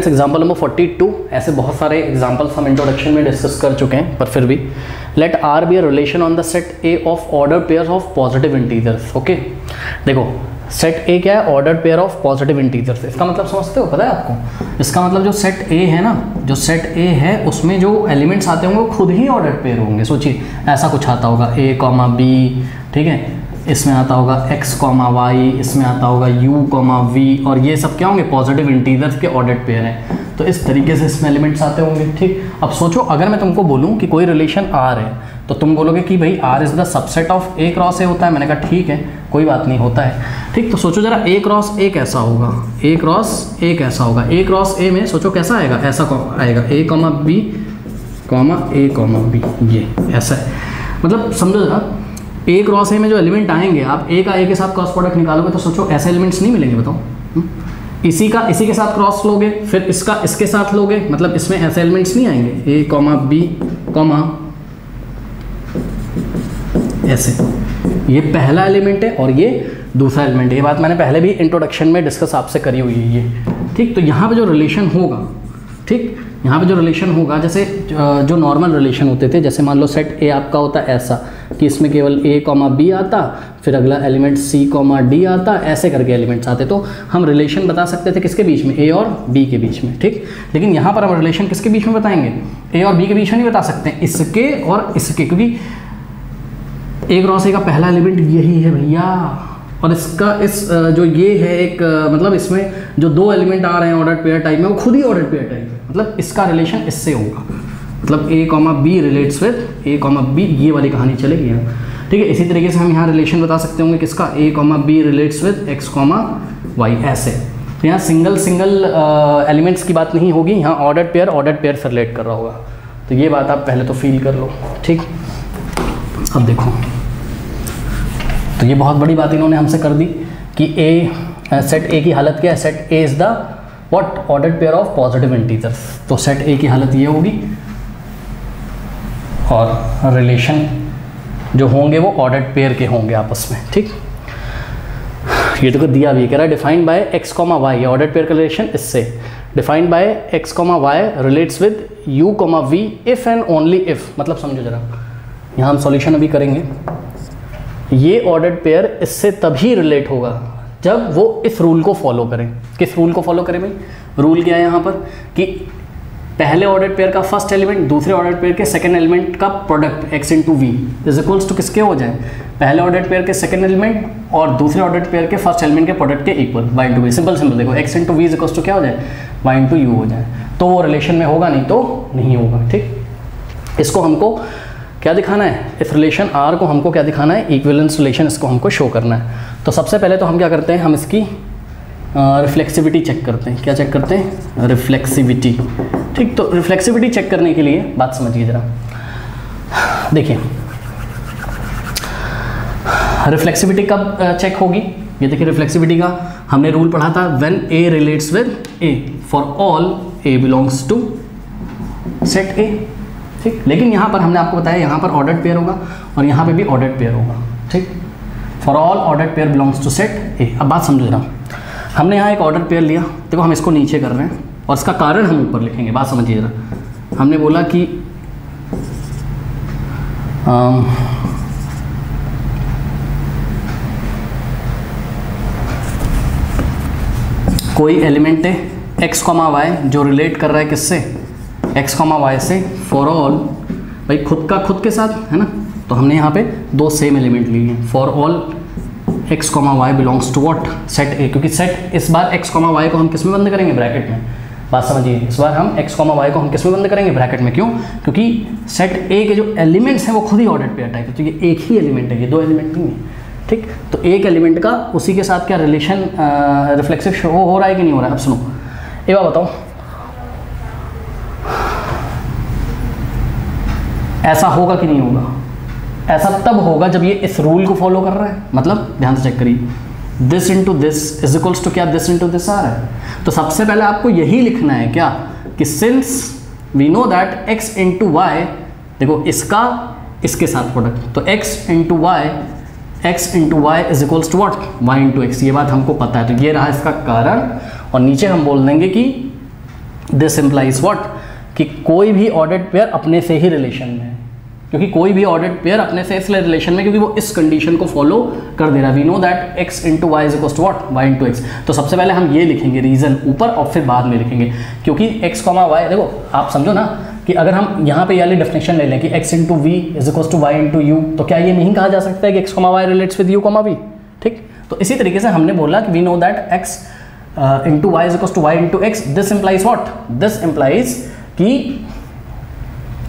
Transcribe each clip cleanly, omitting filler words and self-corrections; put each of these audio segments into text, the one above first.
Students example number 42, ऐसे बहुत सारे एग्जांपल्स हम इंट्रोडक्शन में डिस्कस कर चुके हैं, पर फिर भी let R be a relation on the set A of order pairs of positive integers. Okay, देखो सेट ए क्या है, order pair of positive integers. इसका मतलब समझते हो, पता है आपको? इसका मतलब जो सेट ए है ना, जो सेट ए है उसमें जो एलिमेंट्स आते होंगे वो खुद ही ऑर्डर पेयर होंगे। सोचिए ऐसा कुछ आता होगा a कॉमा बी, ठीक है, इसमें आता होगा x कॉमा वाई, इसमें आता होगा u कॉमा वी, और ये सब क्या होंगे, पॉजिटिव इंटीजर्स के ऑर्डर्ड पेयर हैं। तो इस तरीके से इसमें एलिमेंट्स आते होंगे। ठीक, अब सोचो अगर मैं तुमको बोलूँ कि कोई रिलेशन R है तो तुम बोलोगे कि भाई R is the subset of A cross A होता है। मैंने कहा ठीक है, कोई बात नहीं, होता है। ठीक, तो सोचो जरा A क्रॉस A कैसा होगा, A क्रॉस A कैसा होगा। A क्रॉस A में सोचो कैसा आएगा, ऐसा आएगा A comma B comma A comma B, ये ऐसा है। मतलब समझो जरा A क्रॉस A में जो एलिमेंट आएंगे, आप A का A के साथ क्रॉस प्रोडक्ट निकालोगे तो सोचो ऐसे एलिमेंट्स नहीं मिलेंगे, बताओ। इसी के साथ क्रॉस लोगे, फिर इसका इसके साथ लोगे, मतलब इसमें ऐसे एलिमेंट्स नहीं आएंगे A कॉमा B कॉमा ऐसे। ये पहला एलिमेंट है और ये दूसरा एलिमेंट है। ये बात मैंने पहले भी इंट्रोडक्शन में डिस्कस आपसे करी हुई है ये। ठीक, तो यहाँ पे जो रिलेशन होगा, ठीक, यहाँ पे जो रिलेशन होगा, जैसे जो नॉर्मल रिलेशन होते थे, जैसे मान लो सेट ए आपका होता है ऐसा कि इसमें केवल a कॉमा बी आता, फिर अगला एलिमेंट c कॉमा डी आता, ऐसे करके एलिमेंट्स आते। तो हम रिलेशन बता सकते थे किसके बीच में, a और b के बीच में। ठीक, लेकिन यहाँ पर हम रिलेशन किसके बीच में बताएंगे, a और b के बीच में नहीं बता सकते, इसके और इसके, क्योंकि a क्रॉस A का पहला एलिमेंट यही है भैया, और इसका जो ये है एक मतलब इसमें जो दो एलिमेंट आ रहे हैं ऑर्डर पेयर टाइप में, वो खुद ही ऑर्डर पेयर टाइप है। मतलब इसका रिलेशन इससे होगा, मतलब a comma B relates with a comma B, ये वाली कहानी चलेगी यहाँ। ठीक है, इसी तरीके से हम यहाँ रिलेशन बता सकते होंगे किसका, a comma B relates with x comma Y, ऐसे। तो यहाँ सिंगल एलिमेंट्स की बात नहीं होगी, यहाँ ऑर्डर पेयर से रिलेट कर रहा होगा। तो ये बात आप पहले तो फील कर लो। ठीक, अब देखो, तो ये बहुत बड़ी बात इन्होंने हमसे कर दी कि सेट ए की हालत क्या है, set A is the what, ordered pair of positive integers. तो सेट ए की हालत ये होगी, और रिलेशन जो होंगे वो ऑर्डर्ड पेयर के होंगे आपस में। ठीक, ये तो दिया भी कह रहा है defined by X comma Y, ordered pair का रिलेशन इससे defined by X comma Y relates with U comma V if and only if. मतलब समझो जरा, यहाँ हम सॉल्यूशन अभी करेंगे। ये ऑर्डर्ड पेयर इससे तभी रिलेट होगा जब वो इस रूल को फॉलो करें। किस रूल को फॉलो करें भाई, रूल क्या है यहाँ पर कि पहले ऑर्डर्ड पेयर का फर्स्ट एलिमेंट दूसरे ऑर्डर्ड पेयर के सेकंड एलिमेंट का product x into V is equals to किसके हो जाए, पहले ऑर्डर्ड पेयर के सेकंड एलिमेंट और दूसरे ऑर्डर्ड पेयर के फर्स्ट एलिमेंट के प्रोडक्ट के equal, y into V. Simple देखो, x into V is equals to क्या हो जाए, y इंटू यू हो जाए। तो वो रिलेशन में होगा, नहीं तो नहीं होगा। ठीक, इसको हमको क्या दिखाना है, इस रिलेशन R को हमको क्या दिखाना है, इक्विवेलेंस रिलेशन, इसको हमको शो करना है। तो सबसे पहले तो हम क्या करते हैं, हम इसकी रिफ्लेक्सिविटी चेक करते हैं। क्या चेक करते हैं, रिफ्लेक्सिविटी। ठीक, तो रिफ्लेक्सिविटी चेक करने के लिए बात समझिए जरा, देखिए रिफ्लेक्सिविटी कब चेक होगी, ये देखिए रिफ्लेक्सिविटी का हमने रूल पढ़ा था, when A relates with A for all A belongs to set A। ठीक, लेकिन यहाँ पर हमने आपको बताया यहाँ पर ऑर्डर्ड पेयर होगा और यहाँ पे भी ऑर्डर्ड पेयर होगा। ठीक, for all ordered pair belongs to set A. अब बात समझ रहा हूँ, हमने यहाँ एक ऑर्डर पेयर लिया, देखो हम इसको नीचे कर रहे हैं और इसका कारण हम ऊपर लिखेंगे। बात समझिए जरा, हमने बोला कि कोई एलिमेंट है x कॉमा वाई जो रिलेट कर रहा है किससे, x कॉमा वाई से, फॉर ऑल, भाई खुद का खुद के साथ है ना, तो हमने यहाँ पे दो सेम एलिमेंट लिए हैं, for all x comma Y belongs to what, set A. क्योंकि सेट इस बार x कॉमा वाई को हम किस में बंद करेंगे, ब्रैकेट में। बात समझिए, इस बार हम x कॉमा वाई को हम किस में बंद करेंगे, ब्रैकेट में। क्यों, क्योंकि सेट ए के जो एलिमेंट्स हैं वो खुद ही ऑर्डर्ड पेयर टाइप है, तो ये एक ही एलिमेंट है, ये दो एलिमेंट नहीं है। ठीक, तो एक एलिमेंट का उसी के साथ क्या रिलेशन रिफ्लेक्सिव शो हो रहा है कि नहीं हो रहा है। अब सुनो, एक बात बताओ, ऐसा होगा कि नहीं होगा, ऐसा तब होगा जब ये इस रूल को फॉलो कर रहा है। मतलब ध्यान से चेक करिए, this into this is equals to क्या, दिस इंटू दिस आ रहा है। तो सबसे पहले आपको यही लिखना है क्या, कि since we know that x into Y, देखो इसका इसके साथ प्रोडक्ट, तो x into Y is equals to what, y into X. ये बात हमको पता है, तो ये रहा इसका कारण। और नीचे हम बोल देंगे कि दिस इम्प्लाइज व्हाट, कि कोई भी ऑर्डर्ड पेयर अपने से ही रिलेशन में है, क्योंकि कोई भी ऑर्डर्ड पेयर अपने से इसलिए रिलेशन में क्योंकि वो इस कंडीशन को फॉलो कर दे रहा है। We know that x into Y is equal to what, y into X. तो सबसे पहले हम ये लिखेंगे रीजन ऊपर और फिर बाद में लिखेंगे, क्योंकि x कॉमा वाई, देखो आप समझो ना कि अगर हम यहाँ पे ये वाली डेफिनेशन ले लें कि x into V is equal to Y into U, तो क्या ये नहीं कहा जा सकता है कि x comma Y relates with u comma V. ठीक, तो इसी तरीके से हमने बोला कि we know that x into Y is equal to Y into X, this implies what, this implies कि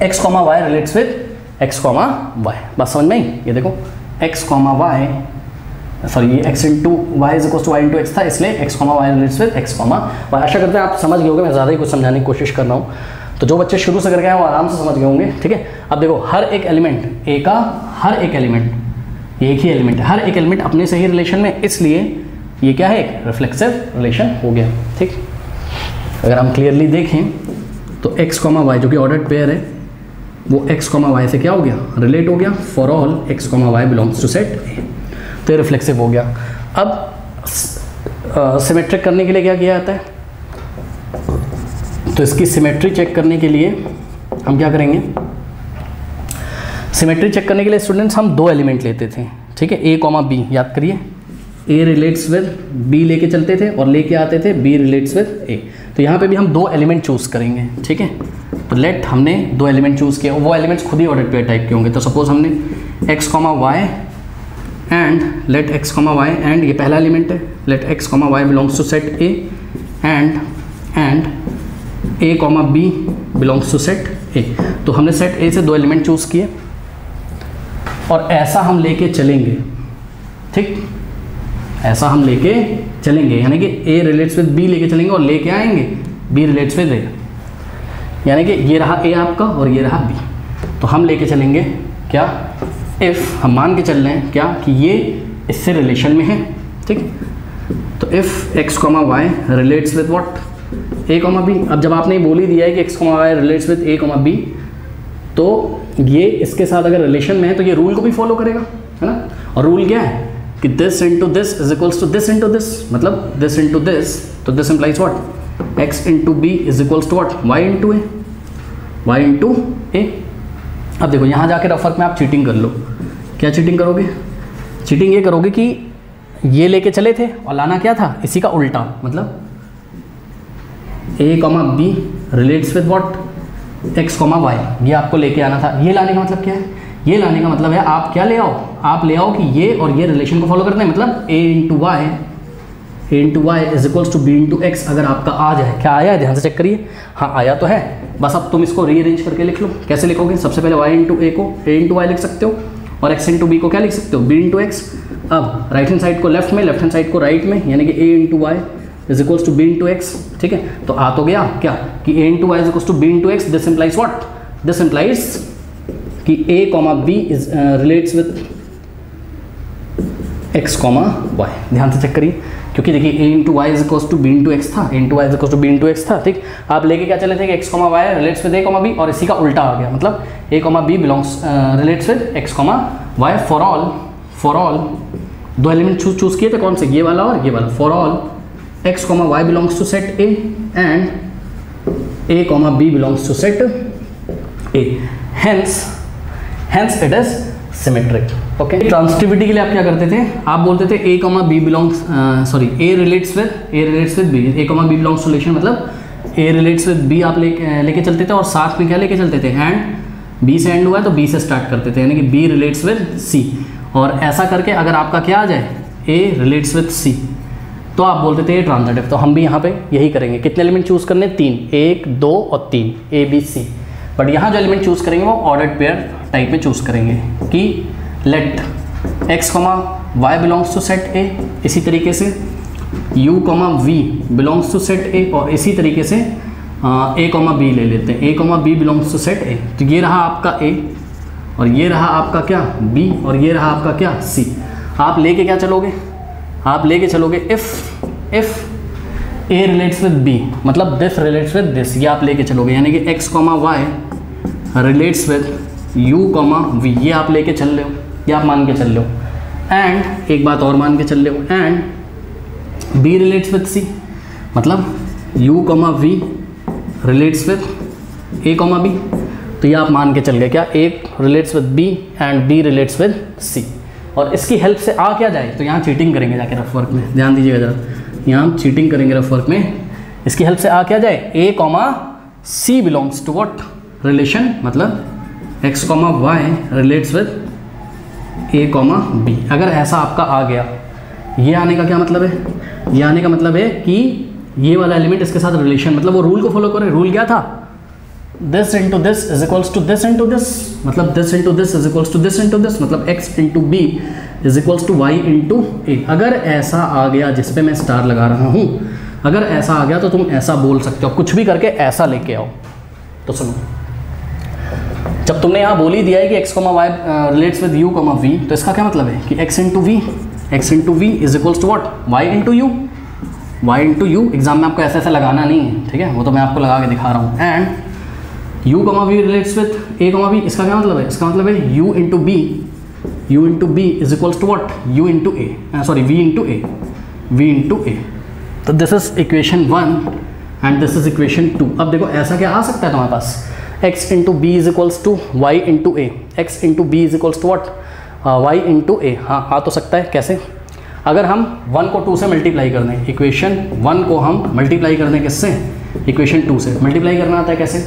x comma Y relates with x comma Y. बात समझ में आई? ये देखो x कॉमा वाई, सॉरी ये x into Y is equal to Y into X था, इसलिए x comma Y relates with x comma Y. आशा करते हैं आप समझ गए होंगे, मैं ज़्यादा ही कुछ समझाने की कोशिश कर रहा हूँ, तो जो बच्चे शुरू से करके आए वो आराम से समझ गए होंगे। ठीक है, अब देखो हर एक एलिमेंट ए का, हर एक एलिमेंट, ये एक ही एलिमेंट है, हर एक एलिमेंट अपने से ही रिलेशन में, इसलिए ये क्या है, एक रिफ्लेक्सिव रिलेशन हो गया। ठीक, अगर हम क्लियरली देखें तो x कॉमा वाई जो कि ऑर्डर्ड पेयर है वो x कॉमा वाई से क्या हो गया, रिलेट हो गया for all x comma Y belongs to set A, तो ये रिफ्लेक्सिव हो गया। अब सिमेट्रिक करने के लिए क्या किया जाता है, तो इसकी सिमेट्री चेक करने के लिए हम क्या करेंगे, सिमेट्री चेक करने के लिए स्टूडेंट्स हम दो एलिमेंट लेते थे। ठीक है, a कॉमा बी, याद करिए a रिलेट्स विद b लेके चलते थे और लेके आते थे b रिलेट्स विद a। तो यहाँ पे भी हम दो एलिमेंट चूज़ करेंगे। ठीक है, तो लेट हमने दो एलिमेंट चूज़ किया, वो एलिमेंट्स खुद ही ऑर्डर पेयर टाइप के होंगे। तो सपोज हमने x comma Y and let x comma Y and ये पहला एलिमेंट है, let x comma Y belongs to set a and a comma b belongs to set a। तो हमने सेट a से दो एलिमेंट चूज़ किए और ऐसा हम लेके चलेंगे। ठीक, ऐसा हम लेके चलेंगे, यानी कि a रिलेट्स विद b लेके चलेंगे और लेके आएंगे b रिलेट्स विद a, यानी कि ये रहा a आपका और ये रहा b। तो हम लेके चलेंगे क्या, इफ़ हम मान के चल रहे हैं क्या कि ये इससे रिलेशन में है। ठीक, तो if x comma Y relates with what, a comma b। अब जब आपने बोल ही दिया है कि x comma Y relates with a comma b, तो ये इसके साथ अगर रिलेशन में है तो ये रूल को भी फॉलो करेगा, है ना। और रूल क्या है कि this into this is equals to this into this, मतलब दिस इंटू दिस, तो this implies what, x into B is equals to what, y into A, y into A. अब देखो यहाँ जाके रफ वर्क में आप चीटिंग कर लो। क्या चीटिंग करोगे, चीटिंग ये करोगे कि ये लेके चले थे और लाना क्या था, इसी का उल्टा, मतलब a comma B relates with what, x comma Y, ये आपको लेके आना था। ये लाने का मतलब क्या है, ये लाने का मतलब है आप क्या ले आओ, आप ले आओ कि ये और ये रिलेशन को फॉलो करते हैं, मतलब a into Y is equals to B into X. अगर आपका आ जाए, क्या आया है ध्यान से चेक करिए, हाँ आया तो है, बस अब तुम इसको रीअरेंज करके लिख लो। कैसे लिखोगे, सबसे पहले y इंटू ए को a इंटू वाई लिख सकते हो और x इंटू बी को क्या लिख सकते हो, b इंटू एक्स। अब राइट हैंड साइड को लेफ्ट में, लेफ्ट हैंड साइड को राइट में, यानी कि a into Y is equals to B into X. ठीक है, तो आ तो गया क्या कि a into Y is equals to B into X. This implies what, this implies कि a comma B is relates with x comma Y. ध्यान से चेक करिए, क्योंकि देखिए a into Y is equals to B into X था, a into Y is equals to B into X था। ठीक, आप लेके क्या चले थे कि x comma Y relates with a comma B, और इसी का उल्टा आ गया, मतलब a comma B belongs relates with x comma Y for all दो एलिमेंट चूज किए थे, कौन से, ये वाला और ये वाला। For all x comma Y belongs to set a and a comma b belongs to set a, hence it is symmetric. Okay, transitivity के लिए आप क्या करते थे, आप बोलते थे a comma B belongs, sorry a relates with b, a comma B belongs to relation, मतलब a रिलेट्स विद b आप लेके चलते थे और साथ में क्या लेके चलते थे, एंड b से एंड हुआ है तो b से स्टार्ट करते थे, यानी कि b रिलेट्स विद c। और ऐसा करके अगर आपका क्या आ जाए a रिलेट्स विद c, तो आप बोलते थे ट्रांजिटिव। तो हम भी यहाँ पे यही करेंगे। कितने एलिमेंट चूज़ करने, 3, 1, 2 और 3, a b c। बट यहाँ जो एलिमेंट चूज़ करेंगे वो ऑर्डर्ड पेयर टाइप में चूज़ करेंगे कि let x comma Y belongs to set a, इसी तरीके से u comma v belongs to set a, और इसी तरीके से a कॉमा b ले लेते हैं, a comma b belongs to set a। तो ये रहा आपका a और ये रहा आपका क्या b और ये रहा आपका क्या c। आप लेके क्या चलोगे, आप लेके चलोगे if a relates with b, मतलब दिस रिलेट्स विद दिस, ये आप लेके चलोगे, यानी कि x comma Y relates with u comma v, ये आप लेके चल रहे हो, ये आप मान के चल रहे हो। एंड एक बात और मान के चल रहे हो, and b relates with c, मतलब u comma v relates with A comma B, तो ये आप मान के चल गए क्या, A relates with B and B relates with C. और इसकी हेल्प से आ क्या जाए, तो यहाँ चीटिंग करेंगे जाके रफ वर्क में, ध्यान दीजिएगा जरा, यहाँ हम चीटिंग करेंगे रफ वर्क में। इसकी हेल्प से आ क्या जाए, A comma C belongs to what relation, मतलब X comma Y relates with A comma B. अगर ऐसा आपका आ गया, ये आने का क्या मतलब है, ये आने का मतलब है कि ये वाला एलिमेंट इसके साथ रिलेशन, मतलब वो रूल को फॉलो करे। रूल क्या था, this into this is equals to this into this, मतलब this into this is equals to this into this, मतलब X into B is equals to Y into A. अगर ऐसा आ गया, जिस पे मैं स्टार लगा रहा हूँ, अगर ऐसा आ गया तो तुम ऐसा बोल सकते हो, कुछ भी करके ऐसा लेके आओ। तो सुनो, जब तुमने यहाँ बोल ही दिया है कि x comma Y relates with u comma v, तो इसका क्या मतलब है कि x into v is equals to what, y into u, y into u. Exam में आपको ऐसा ऐसा लगाना नहीं है, ठीक है, वो तो मैं आपको लगा के दिखा रहा हूँ। And u comma v relates with a comma b, इसका क्या मतलब है, इसका मतलब है u into b is equals to what, u into a, sorry v into a। तो this is equation 1 and this is equation 2। अब देखो ऐसा क्या आ सकता है तुम्हारे पास, x into B is equals to Y into a, x into B is equals to what, Y into ए। हाँ आ तो सकता है, कैसे, अगर हम 1 को 2 से मल्टीप्लाई कर दें, इक्वेशन 1 को हम मल्टीप्लाई कर दें किससे, इक्वेशन 2 से। मल्टीप्लाई करना आता है कैसे,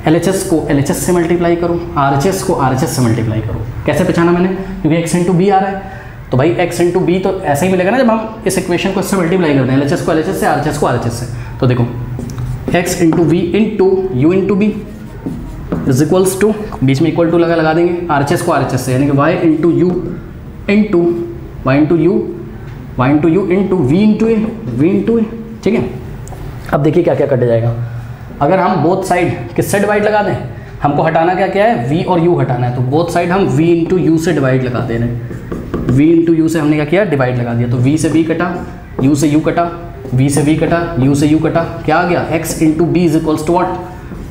LHS को LHS से मल्टीप्लाई करूँ, RHS को RHS से मल्टीप्लाई करूँ। कैसे पहचाना मैंने, क्योंकि x इंटू बी आ रहा है, तो भाई x इंटू बी तो ऐसे ही मिलेगा ना जब हम इस इक्वेशन को इससे मल्टीप्लाई करते हैं, LHS को LHS से, RHS को RHS से। तो देखो x into V into U into B is equals to, बीच में इक्वल टू लगा देंगे, RHS को RHS से, यानी कि y into U into Y into U, Y into U into V into A, V into A. ठीक है, अब देखिए क्या क्या कट जाएगा। अगर हम बोथ साइड किससे डिवाइड लगा दें, हमको हटाना क्या क्या है, v और u हटाना है, तो बोथ साइड हम v इंटू यू से डिवाइड लगा दे रहे हैं। v इंटू यू से हमने क्या किया, डिवाइड लगा दिया, तो v से v कटा, u से u कटा, v से v कटा, u से u कटा, क्या आ गया, x into B is equals to what,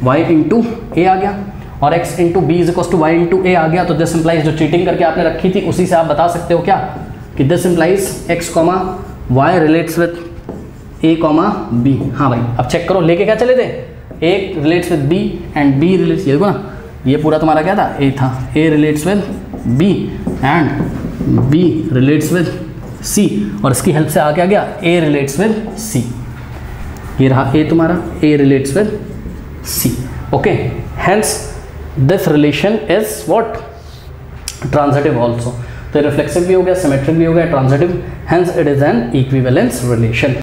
y into A आ गया। और x into B is equals to Y into A आ गया। तो दिस इम्प्लाइज, जो चीटिंग करके आपने रखी थी उसी से आप बता सकते हो क्या, कि this implies x comma Y relates with a comma b. हाँ भाई, अब चेक करो, लेके क्या चले थे, a relates with b and b relates, ये देखो ना, ये पूरा तुम्हारा क्या था, a था, a relates with b and b relates with c, और इसकी हेल्प से आ गया a रिलेट्स विद c। ये रहा a तुम्हारा, a relates with c। Okay, hence this relation is what, transitive also. तो रिफ्लेक्सिव भी हो गया, सिमेट्रिक भी हो गया, transitive, hence it is an equivalence relation.